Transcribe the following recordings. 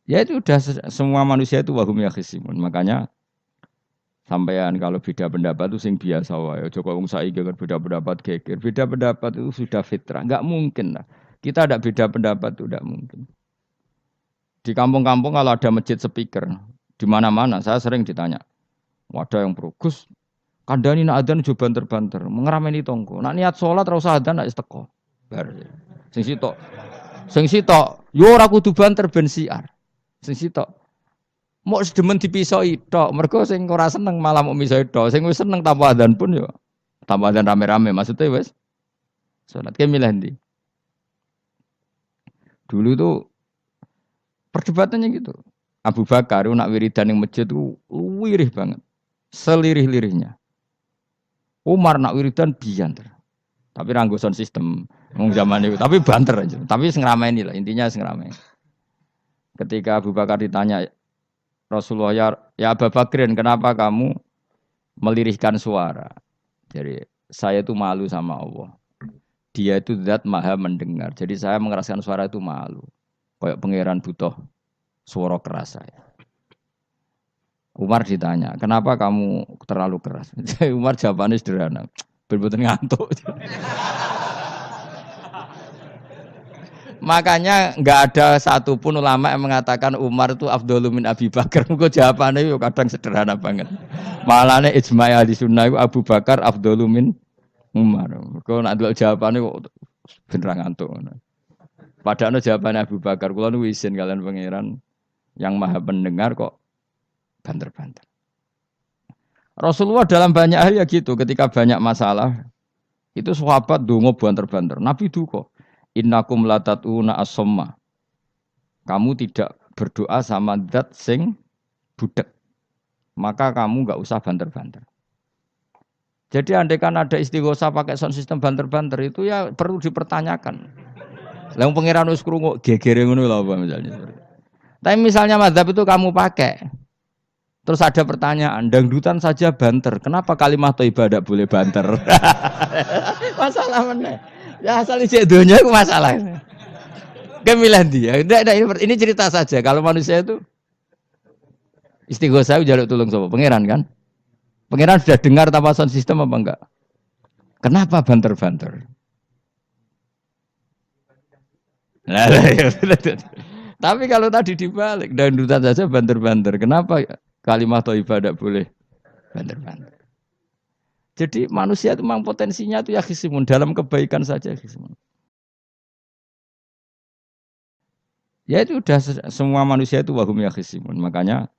Ya itu udah semua manusia itu wahum yakhisimun. Makanya sampean kalau beda pendapat itu sing biasa wae. Aja kok wong saiki kan beda pendapat geger. Beda pendapat itu sudah fitrah. Enggak mungkin lah. Kita ada beda pendapat itu enggak mungkin. Di kampung-kampung kalau ada masjid speaker, di mana-mana saya sering ditanya, wadah yang perugus, kandani nak adzan juga banter-banter, mengerameni tonggo. Nak niat sholat ora usah adzan nak teko. Bar. Sing sitok, sing sitok, yo ora kudu banter ben siar. Sing sitok, mau sedemen dipisoi tok, mergo sing ora seneng malah mau misoi tok, sing wis seneng tanpa adzan pun yo tanpa adzan rame-rame, maksudnya wis salat ke milih ndi. Dulu tuh perdebatannya gitu. Abu Bakar nak wiridan yang masjid itu wirih banget. Selirih-lirihnya. Umar nak wiridan bianter. Tapi ranggo sound system wong zaman itu, tapi banter aja. Tapi sing ngrameni lah, intinya sing ngrameni. Ketika Abu Bakar ditanya Rasulullah, ya Abu Bakrin, kenapa kamu melirihkan suara? Jadi saya itu malu sama Allah. Dia itu zat maha mendengar. Jadi saya mengeraskan suara itu malu. Kayak pangeran butuh suara keras saya. Umar ditanya, kenapa kamu terlalu keras? Umar jawabannya sederhana, bener-bener ngantuk. Makanya nggak ada satupun ulama yang mengatakan Umar itu afdhalu min Abi Bakar. Muga jawabannya yo kadang sederhana banget. Malahnya ijma' ahli sunnah itu Abu Bakar afdhalu min Umar. Kau nak delok jawabannya kok bener ngantuk. Padahal jawabannya Abu Bakar, kula nu izin kalian pangeran yang maha pendengar kok banter-banter. Rasulullah dalam banyak hal ya gitu, ketika banyak masalah itu sahabat dongo banter-banter. Nabi duka, innakum latatuna as-somma. Kamu tidak berdoa sama zat sing budek. Maka kamu enggak usah banter-banter. Jadi andaikan ada istighosah pakai sound system banter-banter itu ya perlu dipertanyakan. Lah pangeran wis krungu gegere ngono lho apa misalnya. Tapi misalnya mazhab itu kamu pakai. Terus ada pertanyaan, dangdutan saja banter. Kenapa kalimat thayyibah tidak boleh banter? Masalah mana? Ya asal isi dunia itu masalah. Kemilah dia. Ini cerita saja. Kalau manusia itu istighosah jaluk tulung sapa? Pangeran kan? Pangeran sudah dengar tanpa sound system apa enggak? Kenapa banter-banter? Nah, tapi kalau tadi dibalik dangdutan saja banter-banter. Kenapa kalimat thayyibah tidak boleh banter-banter? Jadi manusia itu memang potensinya itu ya khisimun dalam kebaikan saja khisimun. Ya itu udah semua manusia itu wahum ya khisimun. Makanya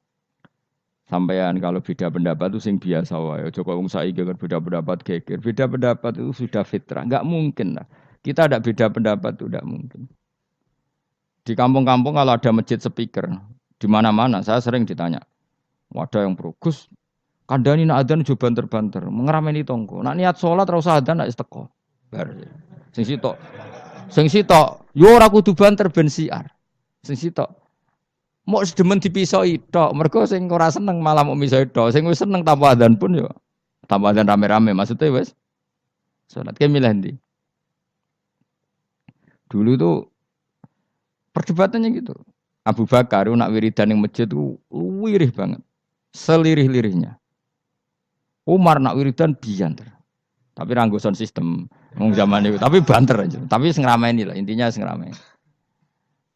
sampean kalau beda pendapat itu sing biasa wae. Aja kok wong saiki kan beda pendapat geger. Beda pendapat itu sudah fitrah. Enggak mungkin lah. Kita ada beda pendapat itu enggak mungkin. Di kampung-kampung kalau ada masjid speaker, di mana-mana saya sering ditanya, wadah yang perugus, kandani nak adzan juga banter-banter, mengerameni tonggo. Nak niat sholat ora usah adzan nak teko. Bar. Sing sitok, yo ora kudu banter ben siar. Sing sitok, mau sedemen dipisoi tok, mergo sing ora seneng malah mau misoi tok, sing wis seneng tanpa adzan pun yo tanpa adzan rame-rame, maksudnya wis salat ke milih ndi. Dulu tuh perdebatannya gitu. Abu Bakar nak wiridan yang masjid itu wirih banget. Selirih-lirihnya. Umar nak wiridan bianter. Tapi ranggo sound system wong zaman itu, tapi banter aja. Tapi sing ngrameni lah, intinya sing ngrameni.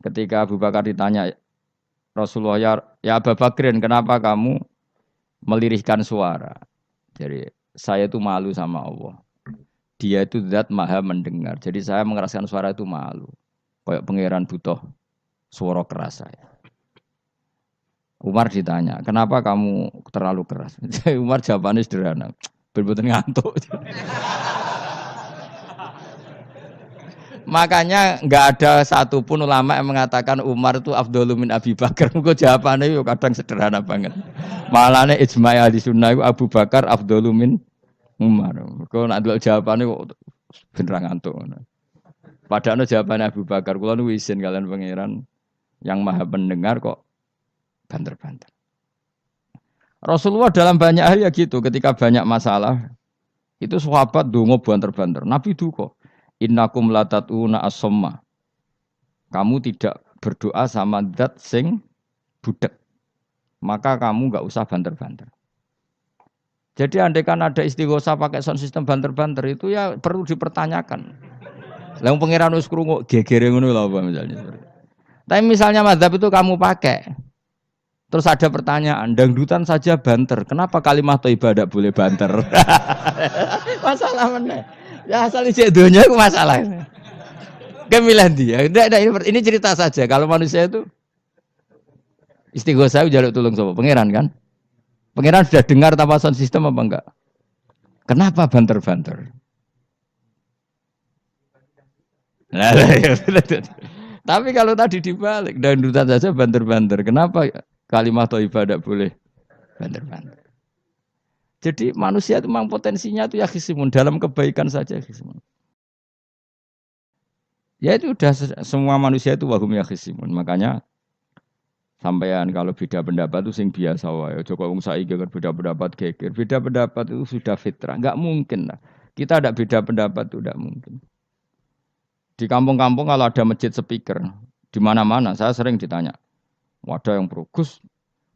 Ketika Abu Bakar ditanya Rasulullah, ya Abu Bakrin, kenapa kamu melirihkan suara? Jadi saya itu malu sama Allah. Dia itu zat maha mendengar. Jadi saya mengeraskan suara itu malu. Kayak pangeran butuh suara keras saya. Umar ditanya, kenapa kamu terlalu keras? Umar jawabannya sederhana, bener-bener ngantuk. Makanya nggak ada satupun ulama yang mengatakan Umar itu afdhalu min Abi Bakar. Muga jawabannya yo kadang sederhana banget. Malahnya ijma' ahli sunnah itu Abu Bakar afdhalu min Umar. Kau nak delok jawabannya kok bener ngantuk. Padahal jawabannya Abu Bakar, kula nu izin kalian pangeran yang maha pendengar kok banter-banter. Rasulullah dalam banyak hal ya gitu, ketika banyak masalah itu sahabat dongo banter-banter. Nabi duka, innakum latatuna as-somma. Kamu tidak berdoa sama zat sing budek. Maka kamu nggak usah banter-banter. Jadi andaikan ada istighosa pakai sound system banter-banter itu ya perlu dipertanyakan. Lah pangeran wis krungu gegere ngono lho apa misalnya. Tapi misalnya mazhab itu kamu pakai. Terus ada pertanyaan, dangdutan saja banter. Kenapa kalimat thayyibah tidak boleh banter? Masalah mana? Ya asal isi dunia itu masalah. Kemilan dia. Ini cerita saja. Kalau manusia itu istighosa jaluk tulung sapa? Pangeran kan? Pangeran sudah dengar tanpa sound system apa enggak? Kenapa banter-banter? Nah, tapi kalau tadi dibalik dangdutan saja banter-banter. Kenapa kalimat thayyibah tidak boleh banter-banter? Jadi manusia itu memang potensinya itu ya khisimun dalam kebaikan saja khisimun. Ya itu udah semua manusia itu wahum ya khisimun. Makanya sampean kalau beda pendapat itu sing biasa wae. Aja kok wong saiki kan beda pendapat geger. Beda pendapat itu sudah fitrah. Enggak mungkin lah. Kita ada beda pendapat itu enggak mungkin. Di kampung-kampung kalau ada masjid speaker di mana-mana saya sering ditanya. Wadah yang perugus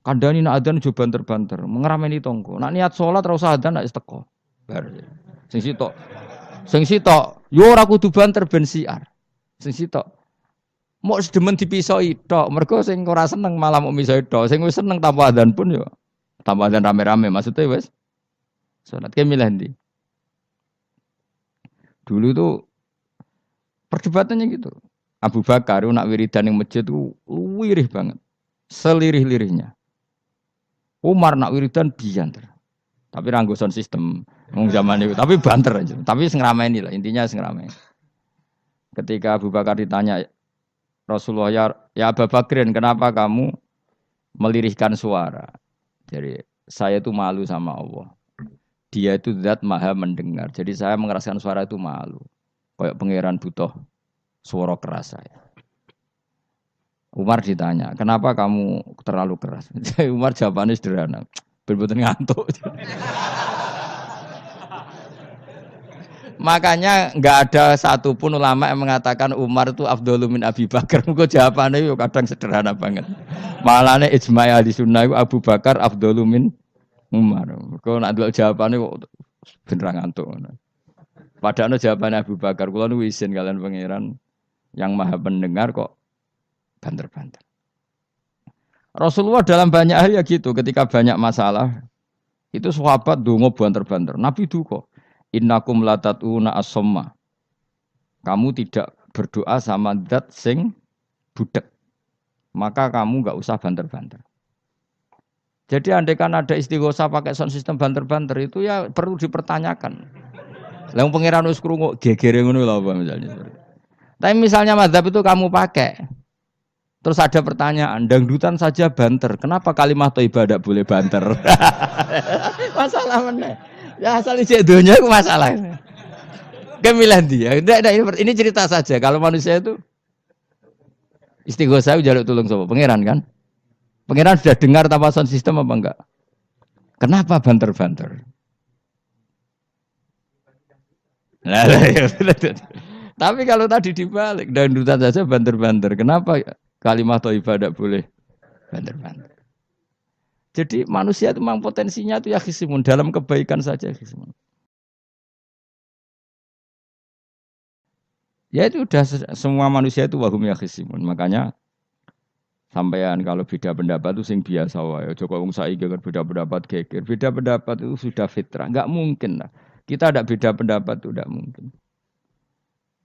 kandani nak adzan jo banter-banter, mengerameni tonggo. Nak niat salat ora usah adzan nak teko. Bar. Sing sitok. Sing sitok, yo ora kudu banter ben siar. Sing sitok. Mok sedemen dipisoi tok, mergo sing ora seneng malah mok misoi tok. Sing wis seneng tanpa adzan pun yo tanpa adzan rame-rame maksudnya wis salat ke milih ndi. Dulu tuh perdebatannya gitu. Abu Bakar nak wiridan yang masjid itu wirih banget. Selirih-lirihnya. Umar nak wiridan bianter. Tapi ranggo sound system wong zaman itu, tapi banter aja. Tapi sing ngrameni lah, intinya sing ngrameni. Ketika Abu Bakar ditanya Rasulullah, ya Abu Bakrin, kenapa kamu melirihkan suara? Jadi saya itu malu sama Allah. Dia itu zat maha mendengar. Jadi saya mengeraskan suara itu malu. Kayak pangeran butuh suara keras saya. Umar ditanya, kenapa kamu terlalu keras? Umar jawabannya sederhana, bener-bener ngantuk. Makanya nggak ada satupun ulama yang mengatakan Umar itu afdhalu min Abi Bakar. Mungkin jawabannya itu kadang sederhana banget. Malahnya ijma' ahli sunnah itu Abu Bakar afdhalu min Umar. Kalau nak dua jawabannya kok bener ngantuk. Padahal jawabannya Abu Bakar. Kalau nu izin kalian pangeran yang maha pendengar kok banter-banter. Rasulullah dalam banyak hal ya gitu. Ketika banyak masalah itu sahabat dongo banter-banter. Nabi duka. Innakum latatuna as-somma. Kamu tidak berdoa sama zat sing budek. Maka kamu enggak usah banter-banter. Jadi andaikan ada istighosa pakai sound system banter-banter itu ya perlu dipertanyakan. Lah pangeran wis krungu gegere ngono lho apa misalnya. Tapi misalnya mazhab itu kamu pakai. Terus ada pertanyaan, dangdutan saja banter. Kenapa kalimat thayyibah tidak boleh banter? Masalah mana? Ya asal isi dunia itu masalah. Kemilan dia. Ini cerita saja. Kalau manusia itu istighosa jaluk tulung sapa? Pangeran kan? Pangeran sudah dengar tanpa sound system apa enggak? Kenapa banter-banter? Nah, tapi kalau tadi dibalik dangdutan saja banter-banter. Kenapa kalimat thayyibah tidak boleh banter-banter? Jadi manusia itu memang potensinya itu ya khisimun dalam kebaikan saja khisimun. Ya itu udah semua manusia itu wahum ya khisimun. Makanya sampean kalau beda pendapat itu sing biasa wae. Aja kok wong saiki kan beda pendapat geger. Beda pendapat itu sudah fitrah. Enggak mungkin lah. Kita ada beda pendapat itu enggak mungkin.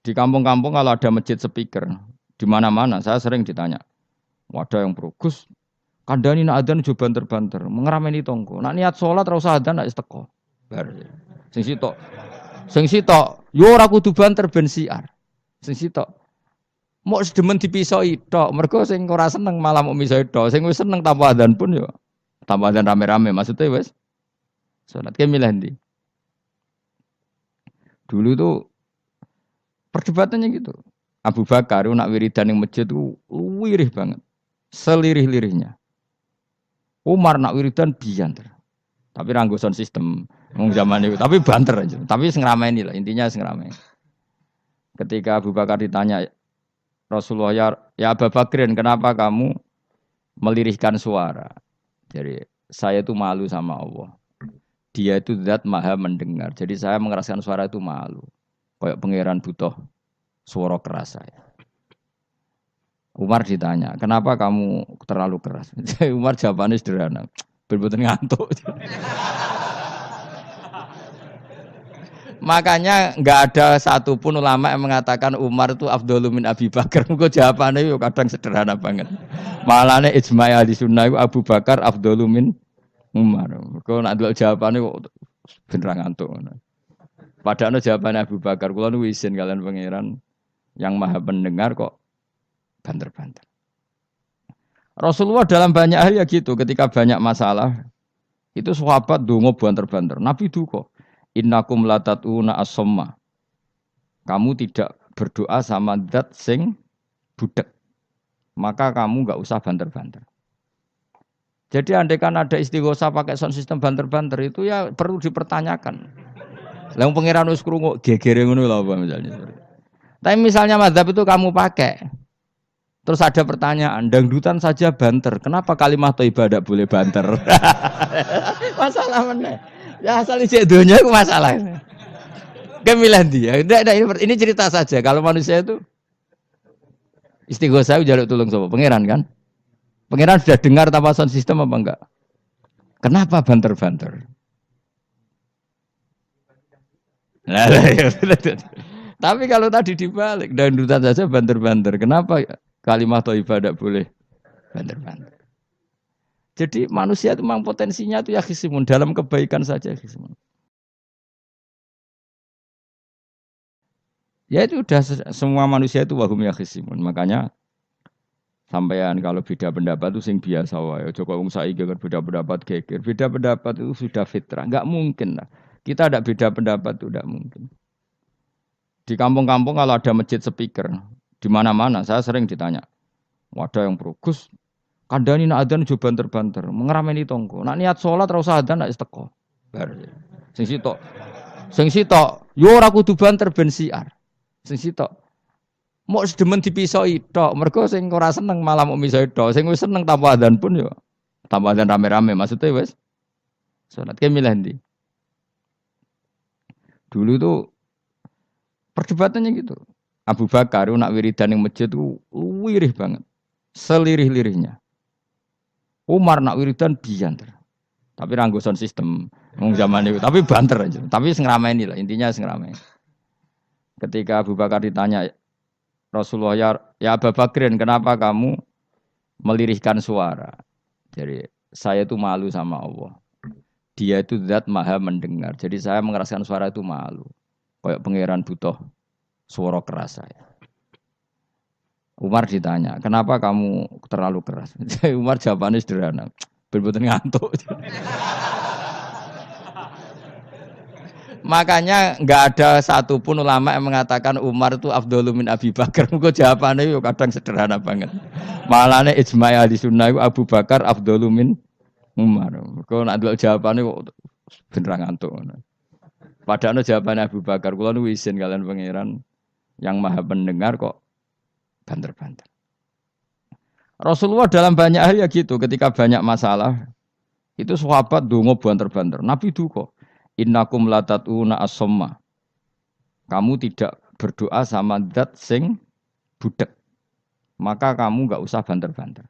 Di kampung-kampung kalau ada masjid speaker di mana-mana saya sering ditanya. Wadah yang perugus kandani nak adzan jo banter-banter, mengerameni tonggo. Nak niat salat ora usah adzan nak teko. Bar. Sing sitok. Sing sitok, yo ora kudu banter ben siar. Sing sitok. Mok sedemen dipisoi tok, mergo sing ora seneng malah mok misoi tok. Sing wis seneng tanpa adzan pun yo tanpa adzan rame-rame maksudnya wis salat ke milih ndi. Dulu tuh perdebatannya gitu. Abu Bakar nak wiridan yang masjid itu wirih banget. Selirih-lirihnya. Umar nak wiridan bianter. Tapi ranggo sound system wong zaman itu, tapi banter aja. Tapi sing ngrameni lah, intinya sing ngrameni. Ketika Abu Bakar ditanya Rasulullah, ya Abu Bakrin, kenapa kamu melirihkan suara. Jadi saya itu malu sama Allah. Dia itu zat maha mendengar. Jadi saya mengeraskan suara itu malu. Kayak pangeran butuh suara keras saya. Umar ditanya, kenapa kamu terlalu keras? Umar jawabannya sederhana. Bener-bener ngantuk. Makanya nggak ada satupun ulama yang mengatakan Umar itu afdhalu min Abi Bakar. Kok jawabannya yo kadang sederhana banget. Malahnya ijma' ahli sunnah itu Abu Bakar afdhalu min Umar. Kok nak delok jawabannya kok bener ngantuk. Padahal jawabannya Abu Bakar. Kula nu isin kalian pangeran yang maha pendengar kok banter-banter. Rasulullah dalam banyak hal ya gitu. Ketika banyak masalah itu sahabat donga banter-banter. Nabi duka. Innakum latatuna as-somma. Kamu tidak berdoa sama zat sing budek. Maka kamu enggak usah banter-banter. Jadi andaikan ada istighosah pakai sound system banter-banter itu ya perlu dipertanyakan. Lah pangeran wis krungu gegere ngono lho apa misalnya. Tapi misalnya mazhab itu kamu pakai. Terus ada pertanyaan, dangdutan saja banter. Kenapa kalimat thayyibah tidak boleh banter? Masalah mana? Ya asal ijek donya itu masalah. Kemilan dia. Ini cerita saja. Kalau manusia itu istighosah jaluk tulung sapa? Pangeran kan? Pangeran sudah dengar tanpa sound system apa enggak? Kenapa banter-banter? Nah, tapi kalau tadi dibalik dangdutan saja banter-banter. Kenapa kalimat thayyibah tidak boleh banter-banter? Jadi manusia itu memang potensinya itu ya khisimun dalam kebaikan saja khisimun. Ya itu udah semua manusia itu wahum ya khisimun. Makanya sampean kalau beda pendapat itu sing biasa wae. Joko wong saiki kan beda pendapat geger. Beda pendapat itu sudah fitrah. Enggak mungkin lah. Kita ada beda pendapat itu enggak mungkin. Di kampung-kampung kalau ada masjid speaker di mana-mana saya sering ditanya. Wadah yang perugus kandani nak adzan jo banter-banter, mengerameni tonggo. Nak niat salat ora usah adzan nak teko. Bar. Sing sitok. Sing sitok, yo ora kudu banter ben siar. Sing sitok. Mok sedemen dipisoi tok, mergo sing ora seneng malah mok misoi tok. Sing wis seneng tanpa adzan pun yo tanpa adzan rame-rame maksudnya wis salat ke milih ndi. Dulu tuh perdebatannya gitu. Abu Bakar nak wiridan ning masjid tuh wirih banget. Selirih-lirihnya. Umar nak wiridan bianter. Tapi ranggo sound system wong zaman itu, tapi banter aja. Tapi sing ngrameni lah, intinya sing ngrameni. Ketika Abu Bakar ditanya Rasulullah ya Abu Bakrin, kenapa kamu melirihkan suara? Jadi saya itu malu sama Allah. Dia itu zat maha mendengar. Jadi saya mengeraskan suara itu malu. Kayak pangeran butuh suara keras saya. Umar ditanya, kenapa kamu terlalu keras? Umar jawabannya sederhana, bener-bener ngantuk. Makanya nggak ada satupun ulama yang mengatakan Umar itu afdhalu min Abi Bakar. Kok jawabannya yo kadang sederhana banget. Malahnya ijma' ahli sunnah itu Abu Bakar afdhalu min Umar. Kok nak delok jawabannya kok bener ngantuk. Padahal jawabannya Abu Bakar. Kula nu isin kalian pangeran yang maha pendengar kok banter-banter. Rasulullah dalam banyak hal ya gitu. Ketika banyak masalah itu sahabat donga banter-banter. Nabi duka. Innakum latatuna as-somma. Kamu tidak berdoa sama zat sing budek. Maka kamu enggak usah banter-banter.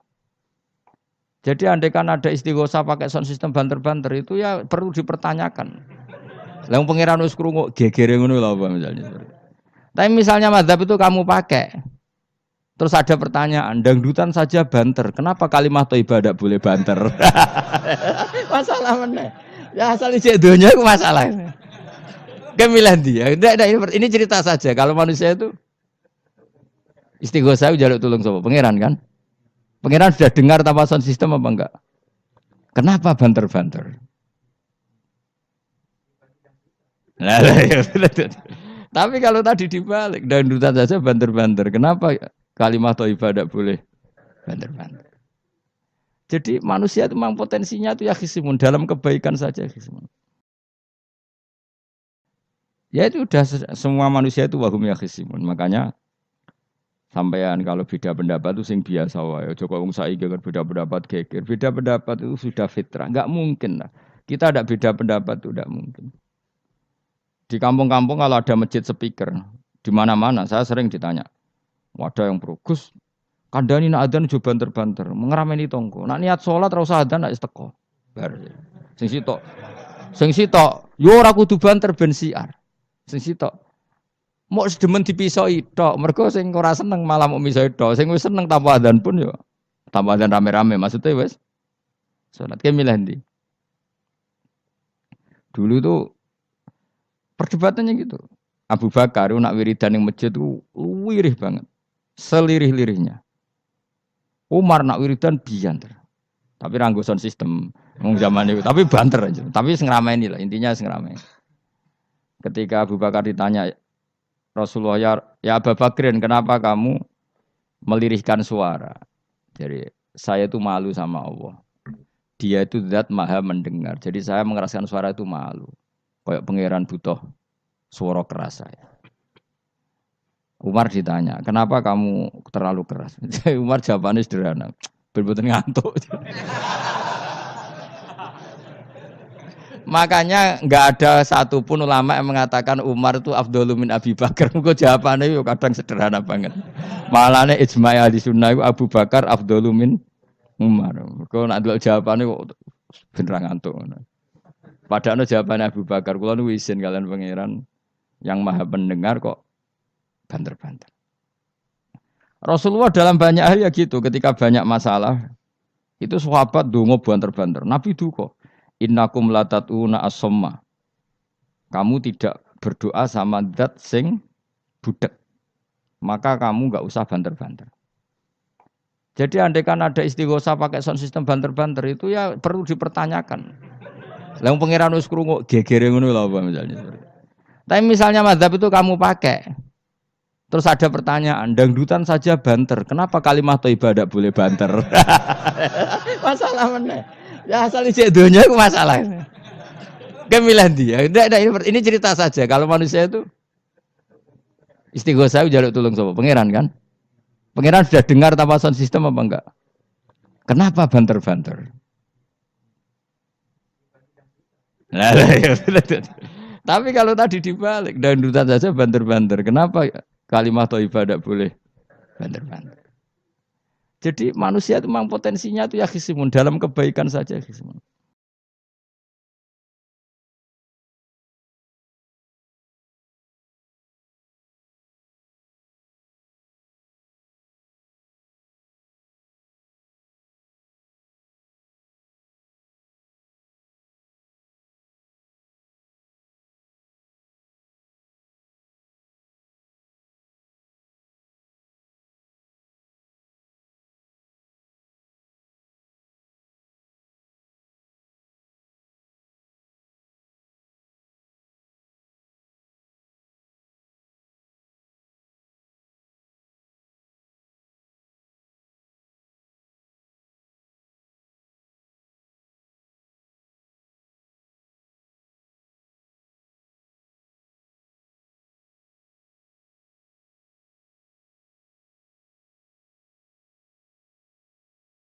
Jadi andaikan ada istighosah pakai sound system banter-banter itu ya perlu dipertanyakan. Lah pangeran wis krungu gegere ngono lho apa misalnya. Tapi misalnya mazhab itu kamu pakai. Terus ada pertanyaan, dangdutan saja banter. Kenapa kalimat thayyibah tidak boleh banter? Masalah mana? Ya asal ijek donya itu masalah. Kemilan dia. Ini cerita saja. Kalau manusia itu istighosah jaluk tulung sapa? Pangeran kan? Pangeran sudah dengar tanpa sound system apa enggak? Kenapa banter-banter? Tapi kalau tadi dibalik, dangdutan saja banter-banter. Kenapa kalimat thayyibah tidak boleh banter-banter? Jadi manusia itu memang potensinya itu ya khisimun dalam kebaikan saja khisimun. Ya itu udah semua manusia itu wahum ya khisimun. Makanya Sampean kalau beda pendapat itu sing biasa wae. Aja kok wong saiki kan beda pendapat geger. Beda pendapat itu sudah fitrah. Enggak mungkin lah. Kita ada beda pendapat itu enggak mungkin. Di kampung-kampung kalau ada masjid speaker, di mana-mana saya sering ditanya. Wadah yang bagus, kandani nak adzan juga banter-banter, mengerameni tonggo. Nak niat sholat ra usah adzan nak teko. Bar. Sing sitok. Sing sitok, yo ora kudu banter ben siar. Sing sitok. Mau sedemen dipisoi tok, mergo sing ora seneng malah mau misoi tok. Sing wis seneng tanpa adzan pun yo tanpa adzan rame-rame maksudnya wis salat ke milih ndi. Dulu tuh perdebatannya gitu. Abu Bakar nak wiridan ning masjid tuh wirih banget. Selirih-lirihnya. Umar nak wiridan bianter. Tapi ranggo sound system wong zaman itu, tapi banter aja. Tapi sing ngrameni lah, intinya sing ngrameni. Ketika Abu Bakar ditanya Rasulullah ya Abu Bakrin, kenapa kamu melirihkan suara? Jadi saya itu malu sama Allah. Dia itu zat maha mendengar. Jadi saya mengeraskan suara itu malu. Kayak pangeran butuh suara keras saya. Umar ditanya, kenapa kamu terlalu keras? Umar jawabannya sederhana, bener-bener ngantuk. Makanya nggak ada satupun ulama yang mengatakan Umar itu afdhalu min Abi Bakar. Muga jawabannya yo kadang sederhana banget. Malahnya ijma' ahli sunnah itu Abu Bakar afdhalu min Umar. Kok nak delok jawabane kok bener ngantuk. Padahal jawabannya Abu Bakar, kula nu izin kalian pangeran yang maha pendengar kok banter-banter. Rasulullah dalam banyak hal ya gitu, ketika banyak masalah itu sahabat donga banter-banter. Nabi duka, innakum latatuna as-somma. Kamu tidak berdoa sama zat sing budek. Maka kamu enggak usah banter-banter. Jadi andai kan ada istighosah pakai sound system banter-banter itu ya perlu dipertanyakan. Lah pangeran wis krungu gegere ngono lho apa misalnya. Tapi misalnya mazhab itu kamu pakai. Terus ada pertanyaan, dangdutan saja banter. Kenapa kalimat thayyibah tidak boleh banter? Masalah mana? Ya asal isi dunia itu masalah. Kemilah dia. Ini cerita saja. Kalau manusia itu istighosah jaluk tulung sapa? Pangeran kan? Pangeran sudah dengar tanpa sound system apa enggak? Kenapa banter-banter? Nah, tapi kalau tadi dibalik, dangdutan saja banter-banter. Kenapa kalimat thayyibah tidak boleh banter-banter? Jadi manusia itu memang potensinya itu ya khisimun, dalam kebaikan saja khisimun.